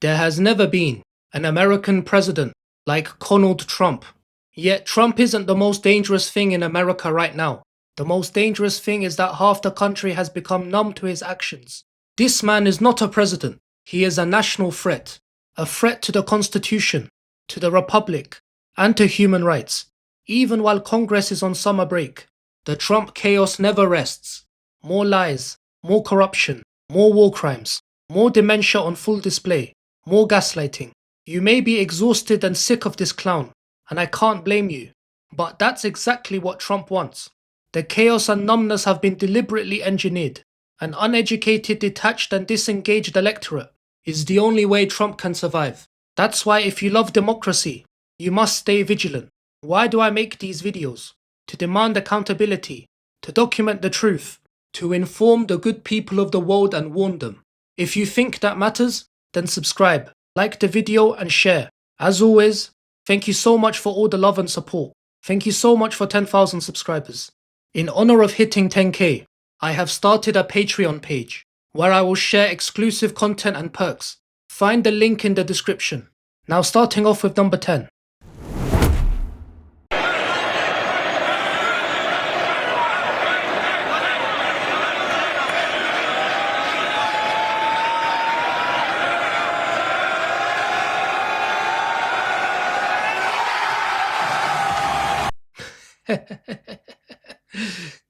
There has never been an American president like Donald Trump. Yet Trump isn't the most dangerous thing in America right now. The most dangerous thing is that half the country has become numb to his actions. This man is not a president. He is a national threat. A threat to the Constitution, to the Republic, and to human rights. Even while Congress is on summer break, the Trump chaos never rests. More lies, more corruption, more war crimes, more dementia on full display, more gaslighting. You may be exhausted and sick of this clown, and I can't blame you. But that's exactly what Trump wants. The chaos and numbness have been deliberately engineered. An uneducated, detached and disengaged electorate is the only way Trump can survive. That's why if you love democracy, you must stay vigilant. Why do I make these videos? To demand accountability, to document the truth, to inform the good people of the world and warn them. If you think that matters, then subscribe, like the video and share. As always, thank you so much for all the love and support. Thank you so much for 10,000 subscribers. In honor of hitting 10k, I have started a Patreon page where I will share exclusive content and perks. Find the link in the description. Now starting off with number 10.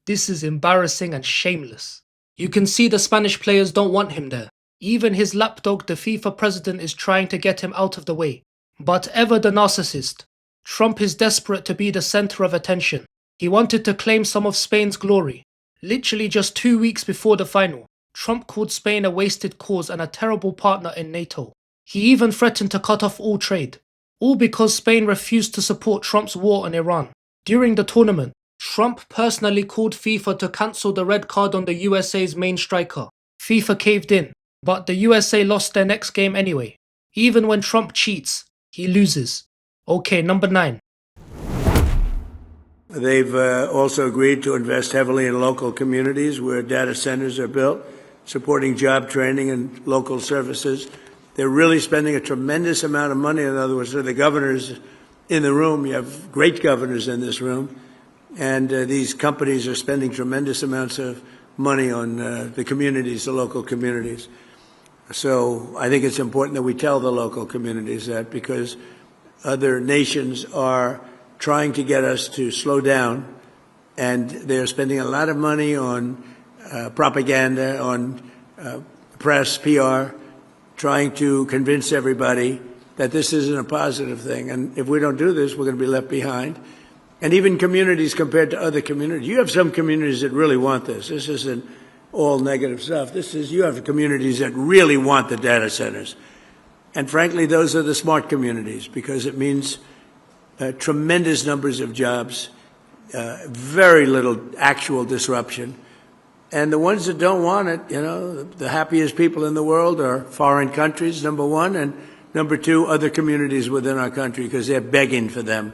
This is embarrassing and shameless. You can see the Spanish players don't want him there. Even his lapdog, the FIFA president, is trying to get him out of the way. But ever the narcissist, Trump is desperate to be the center of attention. He wanted to claim some of Spain's glory. Literally just 2 weeks before the final, Trump called Spain a wasted cause and a terrible partner in NATO. He even threatened to cut off all trade. All because Spain refused to support Trump's war on Iran. During the tournament, Trump personally called FIFA to cancel the red card on the USA's main striker. FIFA caved in, but the USA lost their next game anyway. Even when Trump cheats, he loses. Okay, number 9. They've also agreed to invest heavily in local communities where data centers are built, supporting job training and local services. They're really spending a tremendous amount of money. In other words, the governors in the room, you have great governors in this room, and these companies are spending tremendous amounts of money on the communities, the local communities. So I think it's important that we tell the local communities that, because other nations are trying to get us to slow down, and they're spending a lot of money on propaganda, on press, PR, trying to convince everybody that this isn't a positive thing. And if we don't do this, we're going to be left behind. And even communities compared to other communities. You have some communities that really want this. This isn't all negative stuff. You have communities that really want the data centers. And frankly, those are the smart communities, because it means tremendous numbers of jobs, very little actual disruption. And the ones that don't want it, the happiest people in the world are foreign countries, number one, and number two, other communities within our country, because they're begging for them.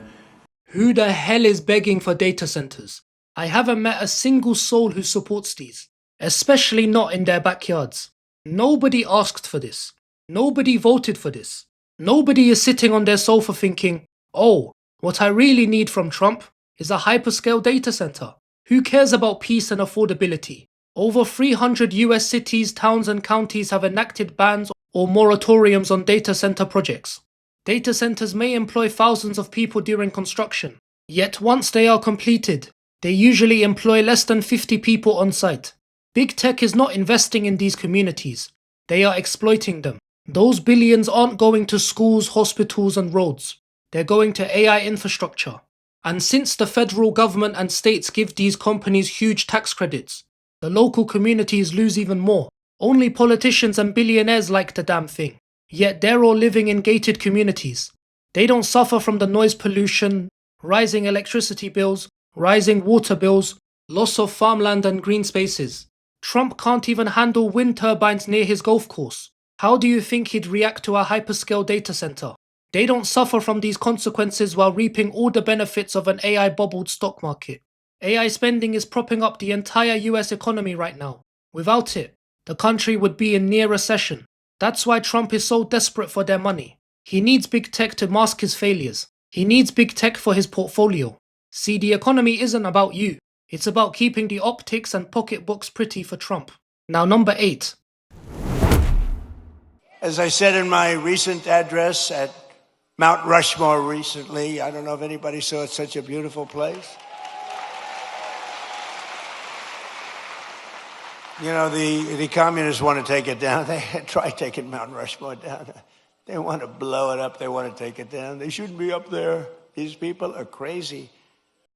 Who the hell is begging for data centers? I haven't met a single soul who supports these, especially not in their backyards. Nobody asked for this. Nobody voted for this. Nobody is sitting on their sofa thinking, oh, what I really need from Trump is a hyperscale data center. Who cares about peace and affordability? Over 300 US cities, towns and counties have enacted bans or moratoriums on data center projects. Data centers may employ thousands of people during construction, yet once they are completed, they usually employ less than 50 people on site. Big tech is not investing in these communities. They are exploiting them. Those billions aren't going to schools, hospitals and roads. They're going to AI infrastructure. And since the federal government and states give these companies huge tax credits, the local communities lose even more. Only politicians and billionaires like the damn thing. Yet they're all living in gated communities. They don't suffer from the noise pollution, rising electricity bills, rising water bills, loss of farmland and green spaces. Trump can't even handle wind turbines near his golf course. How do you think he'd react to a hyperscale data center? They don't suffer from these consequences while reaping all the benefits of an AI-bubbled stock market. AI spending is propping up the entire US economy right now. Without it, the country would be in near recession. That's why Trump is so desperate for their money. He needs big tech to mask his failures. He needs big tech for his portfolio. See, the economy isn't about you. It's about keeping the optics and pocketbooks pretty for Trump. Now, number 8. As I said in my recent address at Mount Rushmore recently, I don't know if anybody saw it, such a beautiful place. You know, the communists want to take it down. They tried taking Mount Rushmore down. They want to blow it up. They want to take it down. They shouldn't be up there. These people are crazy.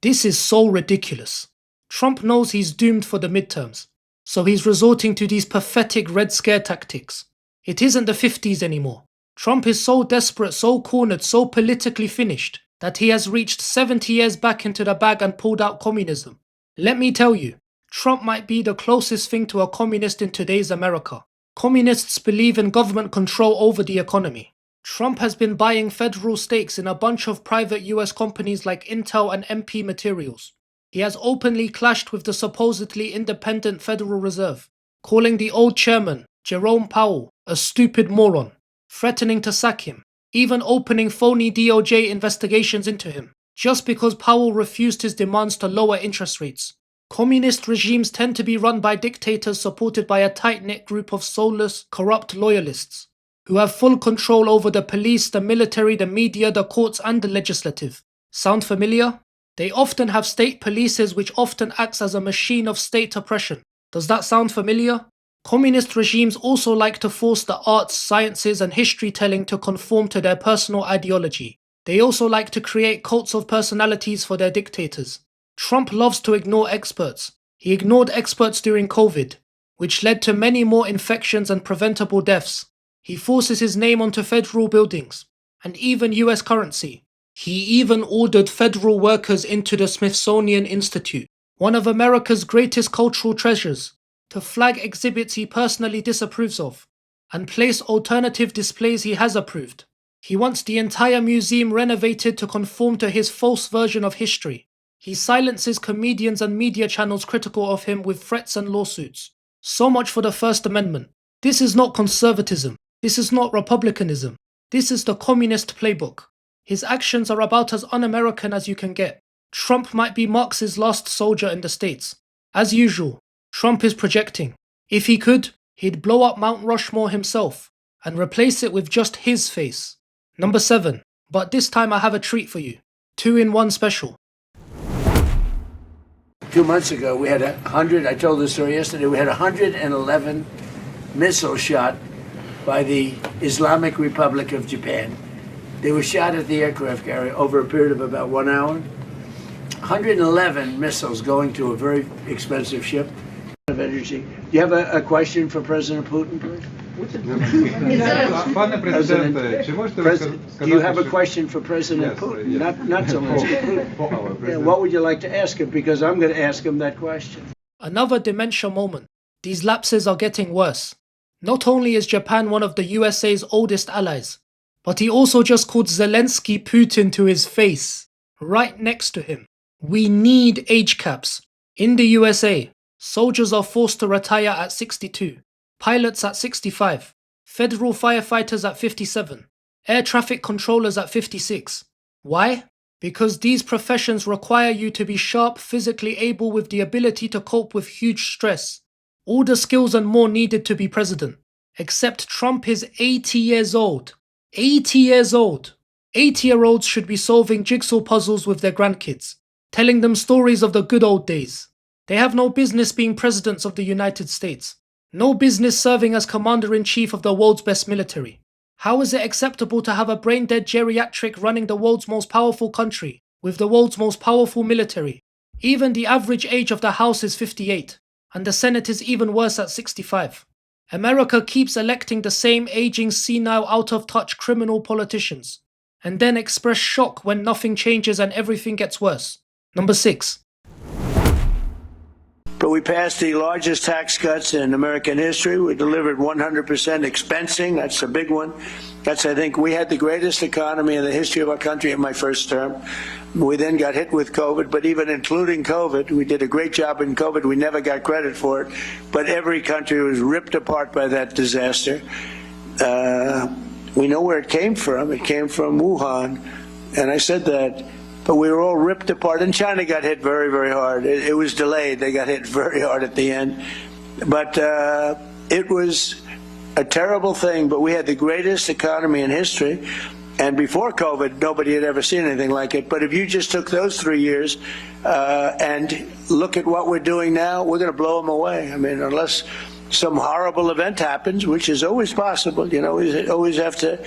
This is so ridiculous. Trump knows he's doomed for the midterms, so he's resorting to these pathetic Red Scare tactics. It isn't the 50s anymore. Trump is so desperate, so cornered, so politically finished that he has reached 70 years back into the bag and pulled out communism. Let me tell you, Trump might be the closest thing to a communist in today's America. Communists believe in government control over the economy. Trump has been buying federal stakes in a bunch of private US companies like Intel and MP Materials. He has openly clashed with the supposedly independent Federal Reserve, calling the old chairman, Jerome Powell, a stupid moron, threatening to sack him, even opening phony DOJ investigations into him, just because Powell refused his demands to lower interest rates. Communist regimes tend to be run by dictators supported by a tight-knit group of soulless, corrupt loyalists, who have full control over the police, the military, the media, the courts, and the legislative. Sound familiar? They often have state polices which often acts as a machine of state oppression. Does that sound familiar? Communist regimes also like to force the arts, sciences, and history telling to conform to their personal ideology. They also like to create cults of personalities for their dictators. Trump loves to ignore experts. He ignored experts during COVID, which led to many more infections and preventable deaths. He forces his name onto federal buildings, and even US currency. He even ordered federal workers into the Smithsonian Institute, one of America's greatest cultural treasures, to flag exhibits he personally disapproves of, and place alternative displays he has approved. He wants the entire museum renovated to conform to his false version of history. He silences comedians and media channels critical of him with threats and lawsuits. So much for the First Amendment. This is not conservatism. This is not republicanism. This is the communist playbook. His actions are about as un-American as you can get. Trump might be Marx's last soldier in the States. As usual, Trump is projecting. If he could, he'd blow up Mount Rushmore himself and replace it with just his face. Number 7. But this time I have a treat for you. 2-in-1 special. 2 months ago, we had 100, I told this story yesterday, we had 111 missiles shot by the Islamic Republic of Japan. They were shot at the aircraft carrier over a period of about 1 hour. 111 missiles going to a very expensive ship of energy. Do you have a question for President Putin, please? Do you have a question for President Putin? Yes. Not Zelensky. Yeah, what would you like to ask him? Because I'm going to ask him that question. Another dementia moment. These lapses are getting worse. Not only is Japan one of the USA's oldest allies, but he also just called Zelensky Putin to his face, right next to him. We need age caps. In the USA, soldiers are forced to retire at 62, pilots at 65, federal firefighters at 57, air traffic controllers at 56. Why? Because these professions require you to be sharp, physically able with the ability to cope with huge stress. All the skills and more needed to be president. Except Trump is 80 years old. 80 years old. 80-year-olds should be solving jigsaw puzzles with their grandkids, telling them stories of the good old days. They have no business being presidents of the United States. No business serving as commander-in-chief of the world's best military. How is it acceptable to have a brain-dead geriatric running the world's most powerful country, with the world's most powerful military? Even the average age of the House is 58, and the Senate is even worse at 65. America keeps electing the same aging, senile, out-of-touch criminal politicians, and then express shock when nothing changes and everything gets worse. Number 6. But we passed the largest tax cuts in American history. We delivered 100% expensing. That's a big one. I think we had the greatest economy in the history of our country in my first term. We then got hit with COVID, but even including COVID, we did a great job in COVID. We never got credit for it, but every country was ripped apart by that disaster. We know where it came from. It came from Wuhan. And I said that. But we were all ripped apart. And China got hit very, very hard. It was delayed. They got hit very hard at the end. But it was a terrible thing. But we had the greatest economy in history. And before COVID, nobody had ever seen anything like it. But if you just took those 3 years and look at what we're doing now, we're going to blow them away. I mean, unless some horrible event happens, which is always possible, you know, we always have to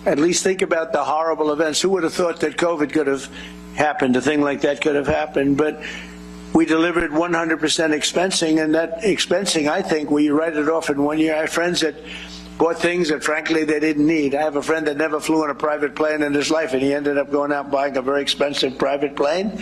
at least think about the horrible events. Who would have thought that COVID could have happened? A thing like that could have happened. But we delivered 100% expensing, and that expensing, I think, we write it off in 1 year. I have friends that bought things that, frankly, they didn't need. I have a friend that never flew on a private plane in his life, and he ended up going out buying a very expensive private plane.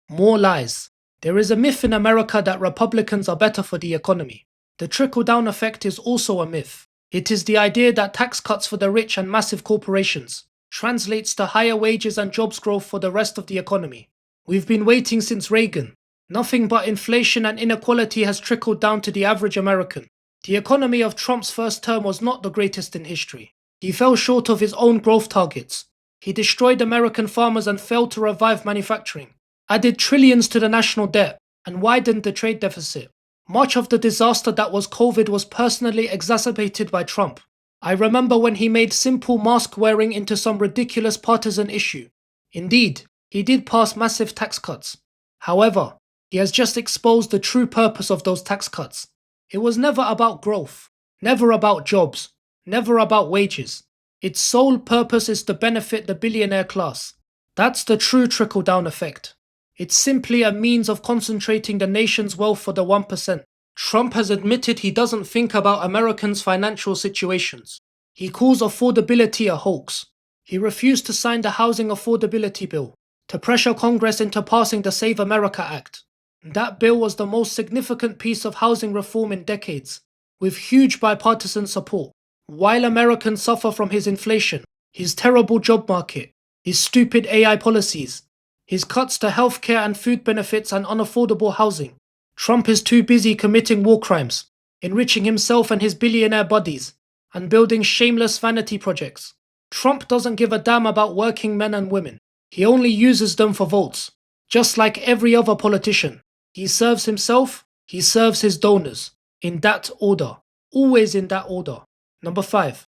More lies. There is a myth in America that Republicans are better for the economy. The trickle-down effect is also a myth. It is the idea that tax cuts for the rich and massive corporations translates to higher wages and jobs growth for the rest of the economy. We've been waiting since Reagan. Nothing but inflation and inequality has trickled down to the average American. The economy of Trump's first term was not the greatest in history. He fell short of his own growth targets. He destroyed American farmers and failed to revive manufacturing, added trillions to the national debt, and widened the trade deficit. Much of the disaster that was COVID was personally exacerbated by Trump. I remember when he made simple mask wearing into some ridiculous partisan issue. Indeed, he did pass massive tax cuts. However, he has just exposed the true purpose of those tax cuts. It was never about growth, never about jobs, never about wages. Its sole purpose is to benefit the billionaire class. That's the true trickle-down effect. It's simply a means of concentrating the nation's wealth for the 1%. Trump has admitted he doesn't think about Americans' financial situations. He calls affordability a hoax. He refused to sign the Housing Affordability Bill to pressure Congress into passing the Save America Act. That bill was the most significant piece of housing reform in decades, with huge bipartisan support. While Americans suffer from his inflation, his terrible job market, his stupid AI policies, his cuts to healthcare and food benefits and unaffordable housing, Trump is too busy committing war crimes, enriching himself and his billionaire buddies, and building shameless vanity projects. Trump doesn't give a damn about working men and women. He only uses them for votes. Just like every other politician, he serves himself, he serves his donors. In that order. Always in that order. Number 5.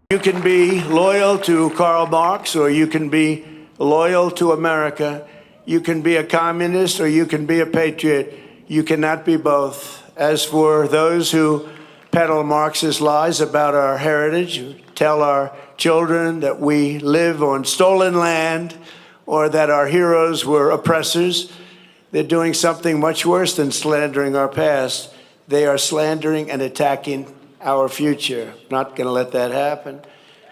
You can be loyal to Karl Marx, or you can be loyal to America. You can be a communist, or you can be a patriot. You cannot be both. As for those who peddle Marxist lies about our heritage, tell our children that we live on stolen land, or that our heroes were oppressors, they're doing something much worse than slandering our past. They are slandering and attacking our future. Not going to let that happen.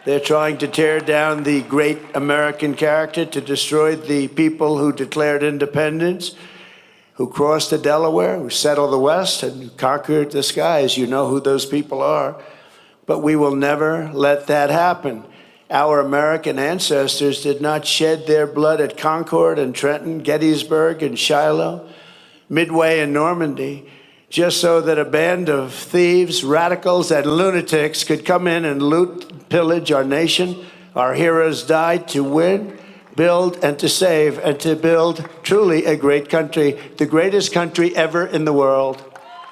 They're trying to tear down the great American character, to destroy the people who declared independence, who crossed the Delaware, who settled the West, and who conquered the skies. You know who those people are. But we will never let that happen. Our American ancestors did not shed their blood at Concord and Trenton, Gettysburg and Shiloh, Midway and Normandy, just so that a band of thieves, radicals, and lunatics could come in and loot, pillage our nation. Our heroes died to win, build, and to save, and to build truly a great country, the greatest country ever in the world.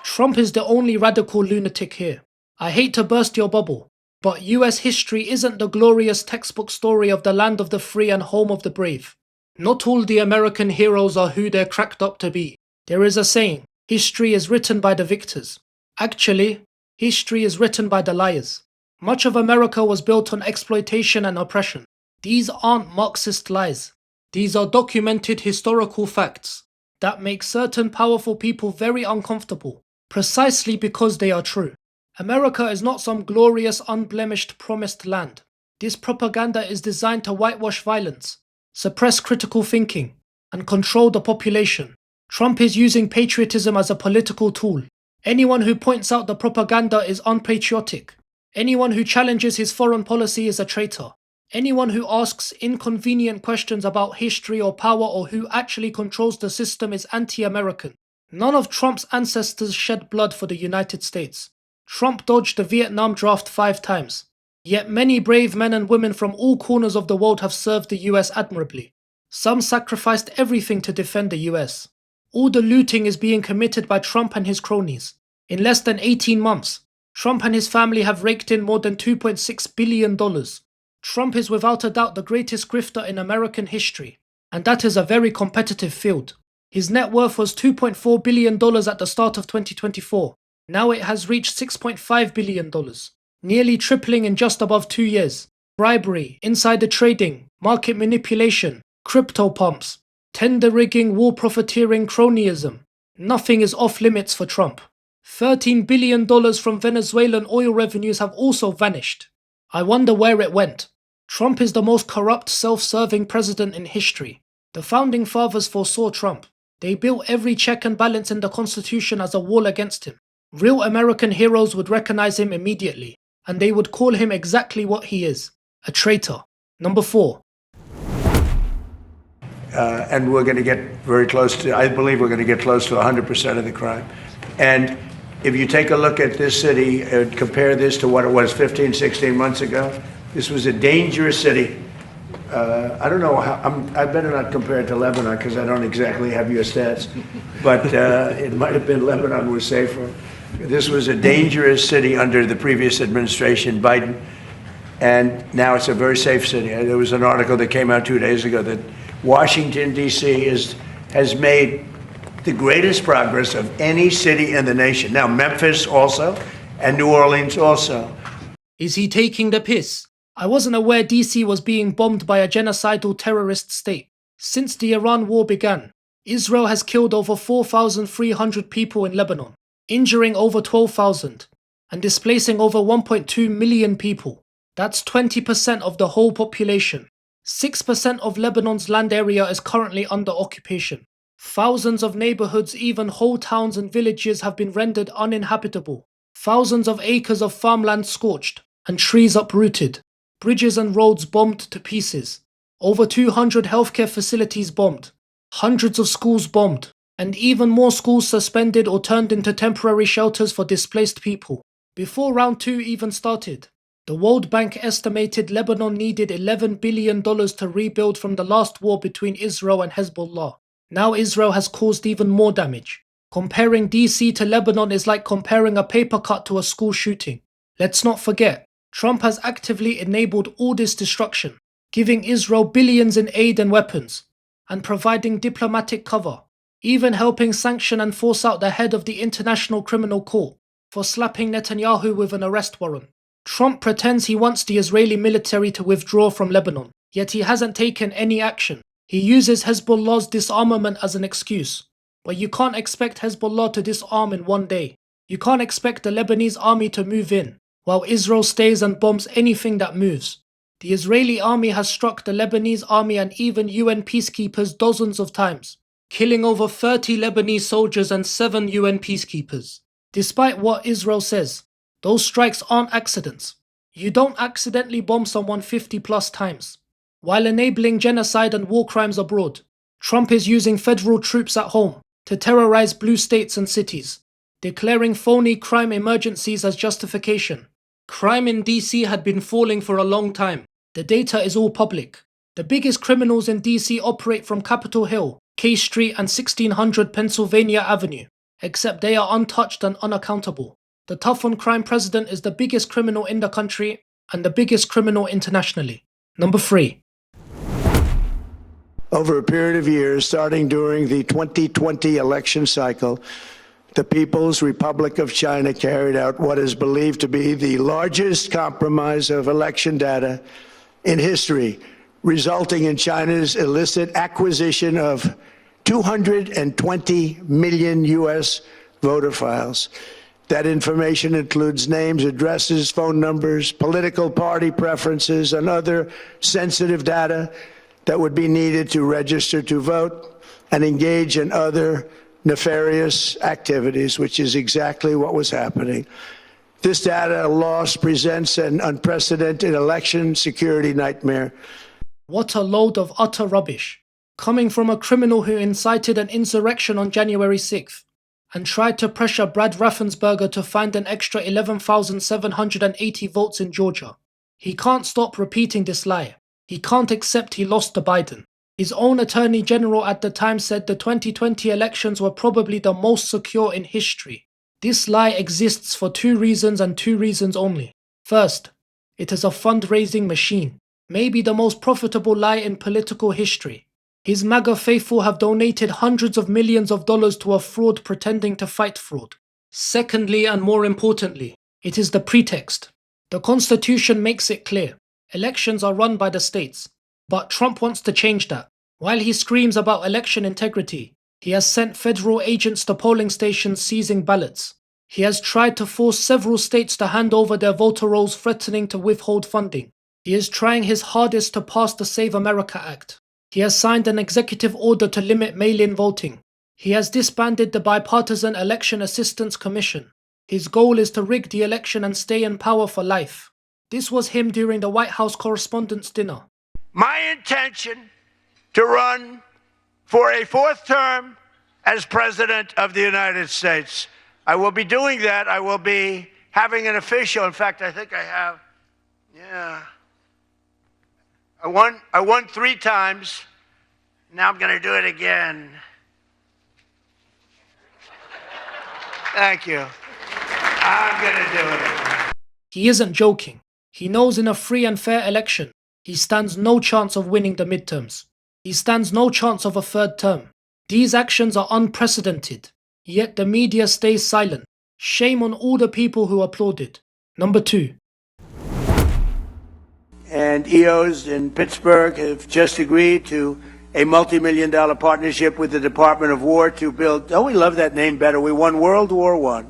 Trump is the only radical lunatic here. I hate to burst your bubble, but US history isn't the glorious textbook story of the land of the free and home of the brave. Not all the American heroes are who they're cracked up to be. There is a saying, history is written by the victors. Actually, history is written by the liars. Much of America was built on exploitation and oppression. These aren't Marxist lies. These are documented historical facts that make certain powerful people very uncomfortable, precisely because they are true. America is not some glorious, unblemished, promised land. This propaganda is designed to whitewash violence, suppress critical thinking, and control the population. Trump is using patriotism as a political tool. Anyone who points out the propaganda is unpatriotic. Anyone who challenges his foreign policy is a traitor. Anyone who asks inconvenient questions about history or power or who actually controls the system is anti-American. None of Trump's ancestors shed blood for the United States. Trump dodged the Vietnam draft 5 times. Yet many brave men and women from all corners of the world have served the US admirably. Some sacrificed everything to defend the US. All the looting is being committed by Trump and his cronies. In less than 18 months, Trump and his family have raked in more than $2.6 billion. Trump is without a doubt the greatest grifter in American history, and that is a very competitive field. His net worth was $2.4 billion at the start of 2024. Now it has reached $6.5 billion, nearly tripling in just above 2 years. Bribery, insider trading, market manipulation, crypto pumps, tender rigging, war profiteering, cronyism. Nothing is off limits for Trump. $13 billion from Venezuelan oil revenues have also vanished. I wonder where it went. Trump is the most corrupt, self-serving president in history. The founding fathers foresaw Trump. They built every check and balance in the Constitution as a wall against him. Real American heroes would recognize him immediately, and they would call him exactly what he is, a traitor. Number 4. And we're going to get very close to, I believe we're going to get close to 100% of the crime. And if you take a look at this city and compare this to what it was 15, 16 months ago, this was a dangerous city. I don't know how, I better not compare it to Lebanon because I don't exactly have your stats, but it might have been Lebanon was safer. This was a dangerous city under the previous administration, Biden, and now it's a very safe city. There was an article that came out 2 days ago that Washington, D.C. has made the greatest progress of any city in the nation. Now, Memphis also, and New Orleans also. Is he taking the piss? I wasn't aware DC was being bombed by a genocidal terrorist state. Since the Iran war began, Israel has killed over 4,300 people in Lebanon, injuring over 12,000, and displacing over 1.2 million people. That's 20% of the whole population. 6% of Lebanon's land area is currently under occupation. Thousands of neighborhoods, even whole towns and villages, have been rendered uninhabitable. Thousands of acres of farmland scorched, and trees uprooted. Bridges and roads bombed to pieces. Over 200 healthcare facilities bombed. Hundreds of schools bombed. And even more schools suspended or turned into temporary shelters for displaced people. Before round 2 even started, the World Bank estimated Lebanon needed $11 billion to rebuild from the last war between Israel and Hezbollah. Now Israel has caused even more damage. Comparing DC to Lebanon is like comparing a paper cut to a school shooting. Let's not forget, Trump has actively enabled all this destruction, giving Israel billions in aid and weapons, and providing diplomatic cover, even helping sanction and force out the head of the International Criminal Court for slapping Netanyahu with an arrest warrant. Trump pretends he wants the Israeli military to withdraw from Lebanon, yet he hasn't taken any action. He uses Hezbollah's disarmament as an excuse. But you can't expect Hezbollah to disarm in one day. You can't expect the Lebanese army to move in, while Israel stays and bombs anything that moves. The Israeli army has struck the Lebanese army and even UN peacekeepers dozens of times, killing over 30 Lebanese soldiers and 7 UN peacekeepers. Despite what Israel says, those strikes aren't accidents. You don't accidentally bomb someone 50 plus times. While enabling genocide and war crimes abroad, Trump is using federal troops at home to terrorize blue states and cities, declaring phony crime emergencies as justification. Crime in DC had been falling for a long time. The data is all public. The biggest criminals in DC operate from Capitol Hill, K Street and 1600 Pennsylvania Avenue, except they are untouched and unaccountable. The tough on crime president is the biggest criminal in the country and the biggest criminal internationally. Number 3. Over a period of years, starting during the 2020 election cycle, the People's Republic of China carried out what is believed to be the largest compromise of election data in history, resulting in China's illicit acquisition of 220 million U.S. voter files. That information includes names, addresses, phone numbers, political party preferences, and other sensitive data that would be needed to register to vote and engage in other nefarious activities, which is exactly what was happening. This data loss presents an unprecedented election security nightmare. What a load of utter rubbish, coming from a criminal who incited an insurrection on January 6th. and tried to pressure Brad Raffensperger to find an extra 11,780 votes in Georgia. He can't stop repeating this lie. He can't accept he lost to Biden. His own attorney general at the time said the 2020 elections were probably the most secure in history. This lie exists for two reasons and two reasons only. First, it is a fundraising machine, maybe the most profitable lie in political history. His MAGA faithful have donated hundreds of millions of dollars to a fraud pretending to fight fraud. Secondly, and more importantly, it is the pretext. The Constitution makes it clear. Elections are run by the states. But Trump wants to change that. While he screams about election integrity, he has sent federal agents to polling stations seizing ballots. He has tried to force several states to hand over their voter rolls, threatening to withhold funding. He is trying his hardest to pass the Save America Act. He has signed an executive order to limit mail-in voting. He has disbanded the Bipartisan Election Assistance Commission. His goal is to rig the election and stay in power for life. This was him during the White House Correspondents' Dinner. My intention to run for a fourth term as President of the United States. I will be doing that. I will be having an official, in fact, I think I have, I won 3 times. Now I'm going to do it again. Thank you. I'm going to do it. He isn't joking. He knows in a free and fair election, he stands no chance of winning the midterms. He stands no chance of a third term. These actions are unprecedented, yet the media stays silent. Shame on all the people who applauded. Number 2. And EOs in Pittsburgh have just agreed to a multi-million-dollar partnership with the Department of War to build, we love that name better. We won World War I.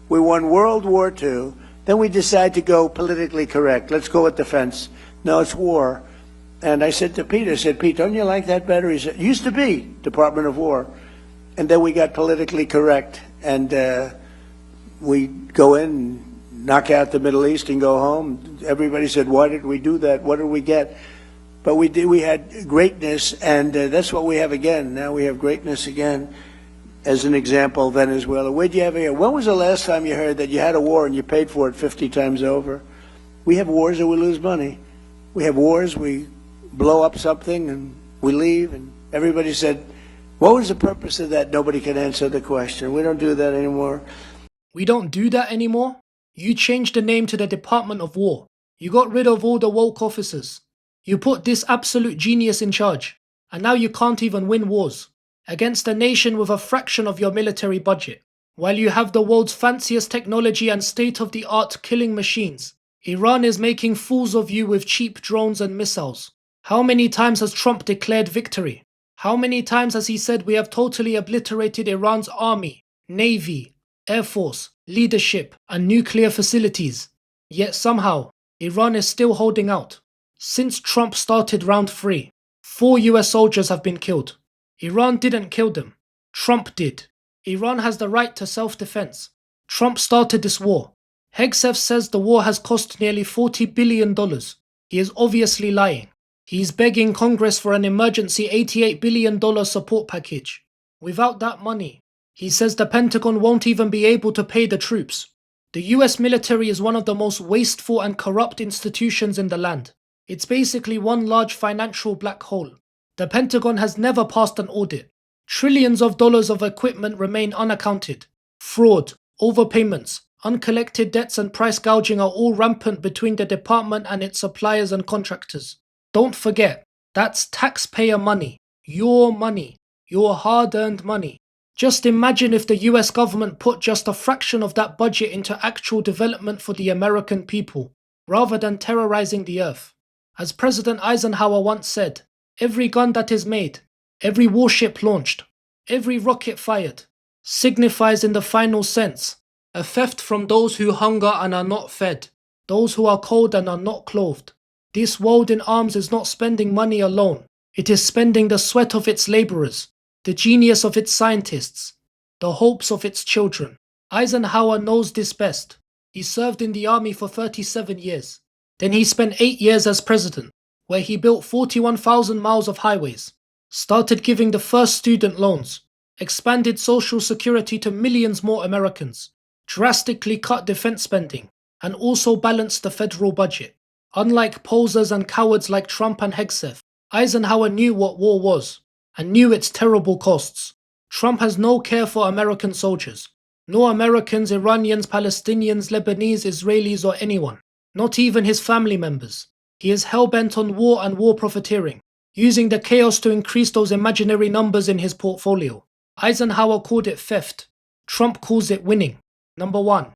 We won World War II. Then we decide to go politically correct. Let's go with defense. No, it's war. And I said to Pete, Pete, don't you like that better? He said, used to be Department of War. And then we got politically correct. And we go in, knock out the Middle East and go home. Everybody said, why did we do that? What did we get? But we had greatness, and that's what we have again. Now we have greatness again. As an example, Venezuela. Where'd you have it? When was the last time you heard that you had a war and you paid for it 50 times over? We have wars and we lose money. We have wars, we blow up something and we leave, and everybody said, what was the purpose of that? Nobody can answer the question. We don't do that anymore. We don't do that anymore? You changed the name to the Department of War. You got rid of all the woke officers. You put this absolute genius in charge, and now you can't even win wars against a nation with a fraction of your military budget. While you have the world's fanciest technology and state-of-the-art killing machines, Iran is making fools of you with cheap drones and missiles. How many times has Trump declared victory? How many times has he said we have totally obliterated Iran's army, navy, air force, leadership, and nuclear facilities? Yet somehow, Iran is still holding out. Since Trump started round 3, 4 US soldiers have been killed. Iran didn't kill them. Trump did. Iran has the right to self-defense. Trump started this war. Hegseth says the war has cost nearly $40 billion. He is obviously lying. He is begging Congress for an emergency $88 billion support package. Without that money, he says the Pentagon won't even be able to pay the troops. The US military is one of the most wasteful and corrupt institutions in the land. It's basically one large financial black hole. The Pentagon has never passed an audit. Trillions of dollars of equipment remain unaccounted. Fraud, overpayments, uncollected debts and price gouging are all rampant between the department and its suppliers and contractors. Don't forget, that's taxpayer money. Your hard-earned money. Just imagine if the US government put just a fraction of that budget into actual development for the American people, rather than terrorizing the earth. As President Eisenhower once said, every gun that is made, every warship launched, every rocket fired, signifies in the final sense a theft from those who hunger and are not fed, those who are cold and are not clothed. This world in arms is not spending money alone. It is spending the sweat of its laborers, the genius of its scientists, the hopes of its children. Eisenhower knows this best. He served in the army for 37 years. Then he spent 8 years as president, where he built 41,000 miles of highways, started giving the first student loans, expanded social security to millions more Americans, drastically cut defense spending, and also balanced the federal budget. Unlike posers and cowards like Trump and Hegseth, Eisenhower knew what war was, and knew its terrible costs. Trump has no care for American soldiers. No Americans, Iranians, Palestinians, Lebanese, Israelis, or anyone. Not even his family members. He is hell-bent on war and war profiteering, using the chaos to increase those imaginary numbers in his portfolio. Eisenhower called it theft. Trump calls it winning. Number 1.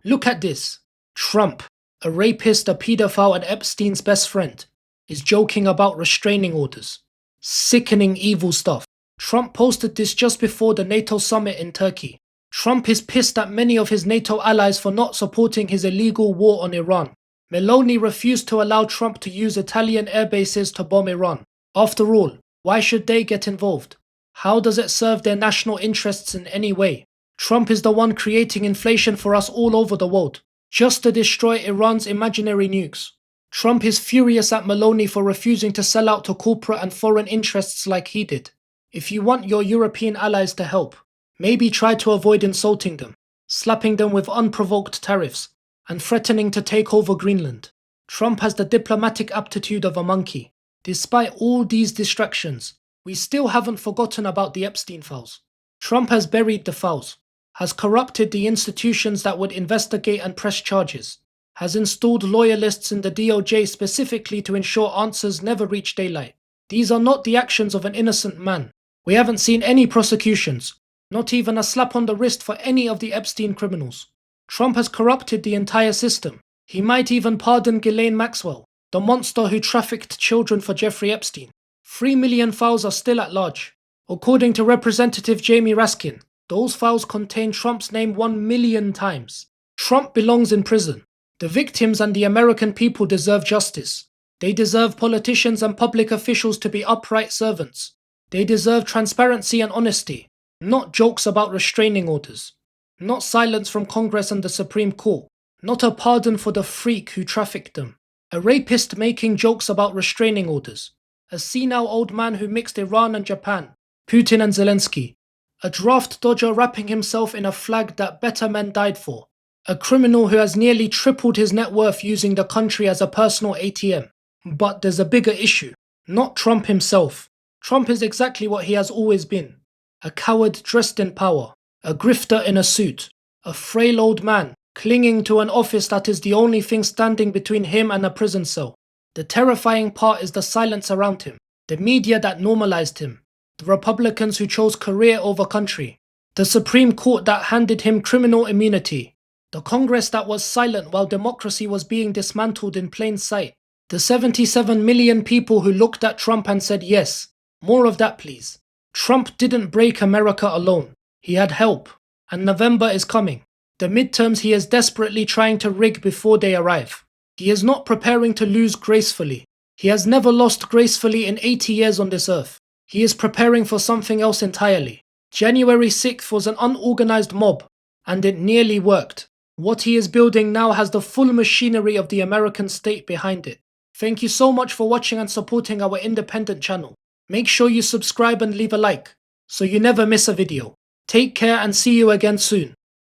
Look at this. Trump, a rapist, a pedophile, and Epstein's best friend, is joking about restraining orders. Sickening evil stuff. Trump posted this just before the NATO summit in Turkey. Trump is pissed at many of his NATO allies for not supporting his illegal war on Iran. Meloni refused to allow Trump to use Italian air bases to bomb Iran. After all, why should they get involved? How does it serve their national interests in any way? Trump is the one creating inflation for us all over the world, just to destroy Iran's imaginary nukes. Trump is furious at Meloni for refusing to sell out to corporate and foreign interests like he did. If you want your European allies to help, maybe try to avoid insulting them, slapping them with unprovoked tariffs, and threatening to take over Greenland. Trump has the diplomatic aptitude of a monkey. Despite all these distractions, we still haven't forgotten about the Epstein files. Trump has buried the files, has corrupted the institutions that would investigate and press charges, has installed loyalists in the DOJ specifically to ensure answers never reach daylight. These are not the actions of an innocent man. We haven't seen any prosecutions, not even a slap on the wrist for any of the Epstein criminals. Trump has corrupted the entire system. He might even pardon Ghislaine Maxwell, the monster who trafficked children for Jeffrey Epstein. 3 million files are still at large. According to Representative Jamie Raskin, those files contain Trump's name 1 million times. Trump belongs in prison. The victims and the American people deserve justice. They deserve politicians and public officials to be upright servants. They deserve transparency and honesty, not jokes about restraining orders, not silence from Congress and the Supreme Court, not a pardon for the freak who trafficked them, a rapist making jokes about restraining orders, a senile old man who mixed Iran and Japan, Putin and Zelensky, a draft dodger wrapping himself in a flag that better men died for, a criminal who has nearly tripled his net worth using the country as a personal ATM. But there's a bigger issue, not Trump himself. Trump is exactly what he has always been. A coward dressed in power, a grifter in a suit, a frail old man clinging to an office that is the only thing standing between him and a prison cell. The terrifying part is the silence around him, the media that normalized him, the Republicans who chose career over country, the Supreme Court that handed him criminal immunity, the Congress that was silent while democracy was being dismantled in plain sight, the 77 million people who looked at Trump and said yes, more of that please. Trump didn't break America alone. He had help. And November is coming. The midterms he is desperately trying to rig before they arrive. He is not preparing to lose gracefully. He has never lost gracefully in 80 years on this earth. He is preparing for something else entirely. January 6th was an unorganized mob, and it nearly worked. What he is building now has the full machinery of the American state behind it. Thank you so much for watching and supporting our independent channel. Make sure you subscribe and leave a like, so you never miss a video. Take care and see you again soon.